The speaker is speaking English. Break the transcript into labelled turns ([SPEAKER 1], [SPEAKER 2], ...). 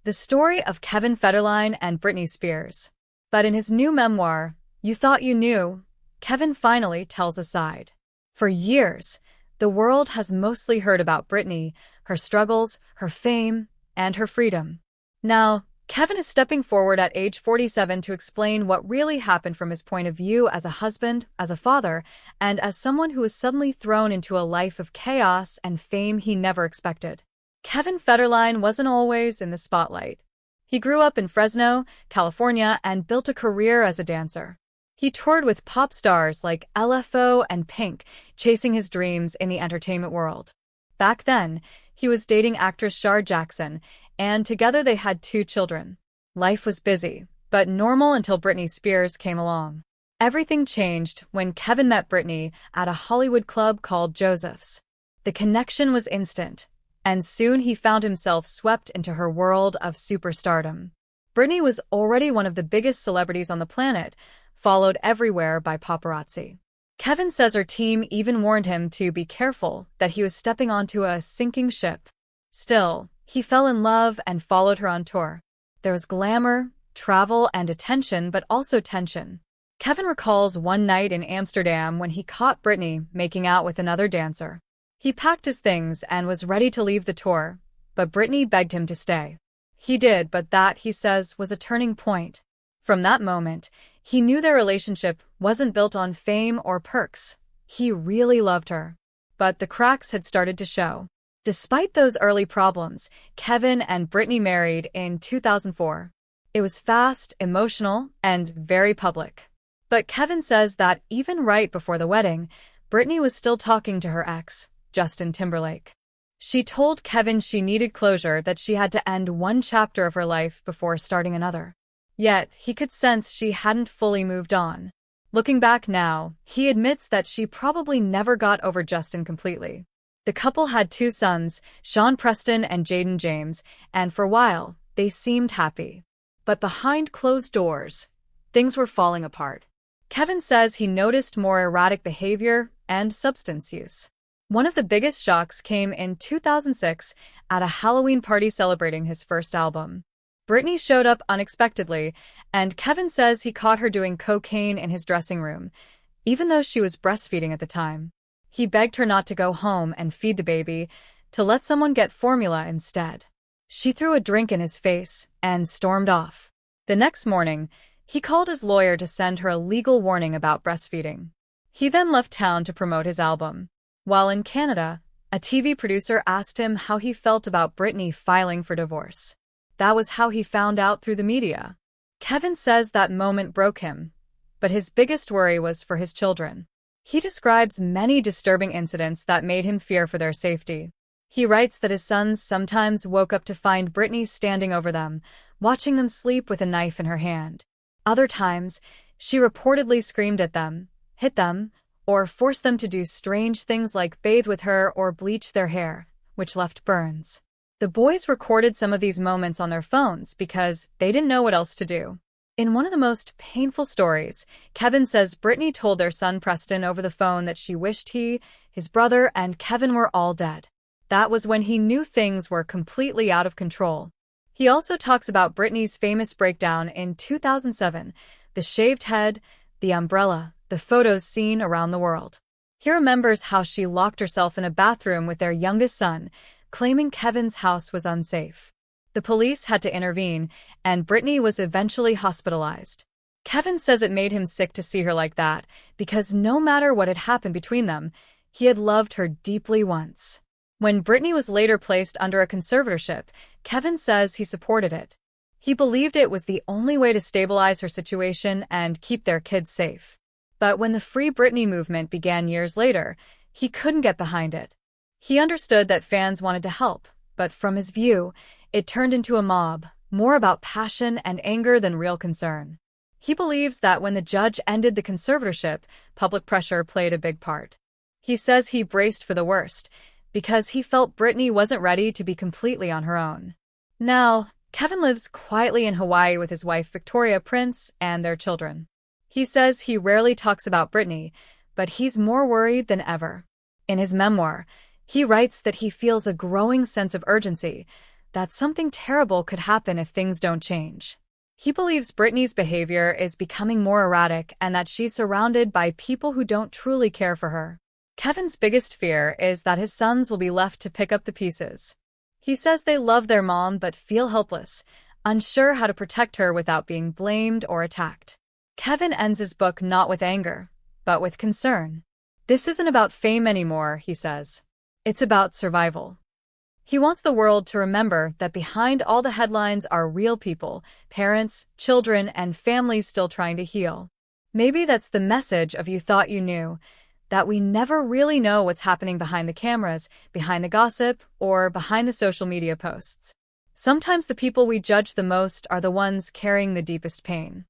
[SPEAKER 1] the story of Kevin Federline and Britney Spears. But in his new memoir, You Thought You Knew, Kevin finally tells a side. For years, the world has mostly heard about Britney, her struggles, her fame, and her freedom. Now, Kevin is stepping forward at age 47 to explain what really happened from his point of view as a husband, as a father, and as someone who was suddenly thrown into a life of chaos and fame he never expected. Kevin Federline wasn't always in the spotlight. He grew up in Fresno, California, and built a career as a dancer. He toured with pop stars like LFO and Pink, chasing his dreams in the entertainment world. Back then, he was dating actress Shar Jackson, and together they had 2 children. Life was busy, but normal until Britney Spears came along. Everything changed when Kevin met Britney at a Hollywood club called Joseph's. The connection was instant, and soon he found himself swept into her world of superstardom. Britney was already one of the biggest celebrities on the planet, followed everywhere by paparazzi. Kevin says her team even warned him to be careful, that he was stepping onto a sinking ship. Still, he fell in love and followed her on tour. There was glamour, travel, and attention, but also tension. Kevin recalls one night in Amsterdam when he caught Britney making out with another dancer. He packed his things and was ready to leave the tour, but Britney begged him to stay. He did, but that, he says, was a turning point. From that moment, he knew their relationship wasn't built on fame or perks. He really loved her. But the cracks had started to show. Despite those early problems, Kevin and Britney married in 2004. It was fast, emotional, and very public. But Kevin says that even right before the wedding, Britney was still talking to her ex, Justin Timberlake. She told Kevin she needed closure, that she had to end one chapter of her life before starting another. Yet, he could sense she hadn't fully moved on. Looking back now, he admits that she probably never got over Justin completely. The couple had 2 sons, Sean Preston and Jaden James, and for a while, they seemed happy. But behind closed doors, things were falling apart. Kevin says he noticed more erratic behavior and substance use. One of the biggest shocks came in 2006 at a Halloween party celebrating his first album. Britney showed up unexpectedly, and Kevin says he caught her doing cocaine in his dressing room, even though she was breastfeeding at the time. He begged her not to go home and feed the baby, to let someone get formula instead. She threw a drink in his face and stormed off. The next morning, he called his lawyer to send her a legal warning about breastfeeding. He then left town to promote his album. While in Canada, a TV producer asked him how he felt about Britney filing for divorce. That was how he found out, through the media. Kevin says that moment broke him, but his biggest worry was for his children. He describes many disturbing incidents that made him fear for their safety. He writes that his sons sometimes woke up to find Britney standing over them, watching them sleep with a knife in her hand. Other times, she reportedly screamed at them, hit them, or forced them to do strange things like bathe with her or bleach their hair, which left burns. The boys recorded some of these moments on their phones because they didn't know what else to do. In one of the most painful stories, Kevin says Britney told their son Preston over the phone that she wished he, his brother, and Kevin were all dead. That was when he knew things were completely out of control. He also talks about Britney's famous breakdown in 2007, the shaved head, the umbrella, the photos seen around the world. He remembers how she locked herself in a bathroom with their youngest son, claiming Kevin's house was unsafe. The police had to intervene, and Britney was eventually hospitalized. Kevin says it made him sick to see her like that, because no matter what had happened between them, he had loved her deeply once. When Britney was later placed under a conservatorship, Kevin says he supported it. He believed it was the only way to stabilize her situation and keep their kids safe. But when the Free Britney movement began years later, he couldn't get behind it. He understood that fans wanted to help, but from his view, it turned into a mob, more about passion and anger than real concern. He believes that when the judge ended the conservatorship, public pressure played a big part. He says he braced for the worst, because he felt Britney wasn't ready to be completely on her own. Now, Kevin lives quietly in Hawaii with his wife Victoria Prince and their children. He says he rarely talks about Britney, but he's more worried than ever. In his memoir, he writes that he feels a growing sense of urgency, that something terrible could happen if things don't change. He believes Britney's behavior is becoming more erratic and that she's surrounded by people who don't truly care for her. Kevin's biggest fear is that his sons will be left to pick up the pieces. He says they love their mom but feel helpless, unsure how to protect her without being blamed or attacked. Kevin ends his book not with anger, but with concern. This isn't about fame anymore, he says. It's about survival. He wants the world to remember that behind all the headlines are real people, parents, children, and families still trying to heal. Maybe that's the message of You Thought You Knew, that we never really know what's happening behind the cameras, behind the gossip, or behind the social media posts. Sometimes the people we judge the most are the ones carrying the deepest pain.